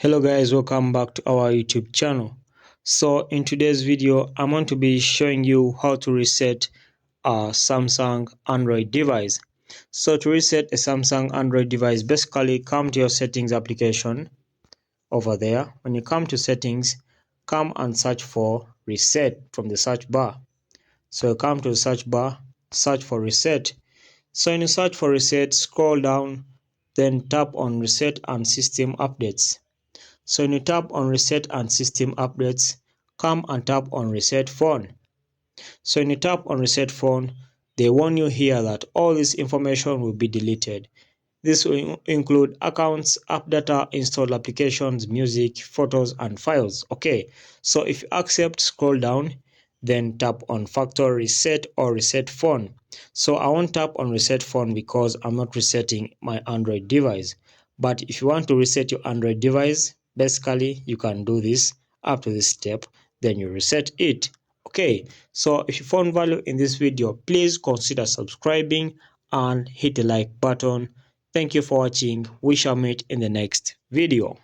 Hello guys, welcome back to our YouTube channel. So in today's video I'm going to be showing you how to reset a Samsung Android device. So to reset a Samsung Android device, basically come to your settings application over there. When you come to settings, come and search for reset from the search bar. So come to the search bar, search for reset. So when you search for reset, scroll down, then tap on reset and system updates. So when you tap on reset and system updates, come and tap on reset phone. So when you tap on reset phone, they warn you here that all this information will be deleted. This will include accounts, app data, installed applications, music, photos, and files. Okay, so if you accept, scroll down, then tap on factory reset or reset phone. So I won't tap on reset phone because I'm not resetting my Android device. But if you want to reset your Android device, basically you can do this up to this step, then you reset it. Okay, so if you found value in this video, please consider subscribing and hit the like button. Thank you for watching. We shall meet in the next video.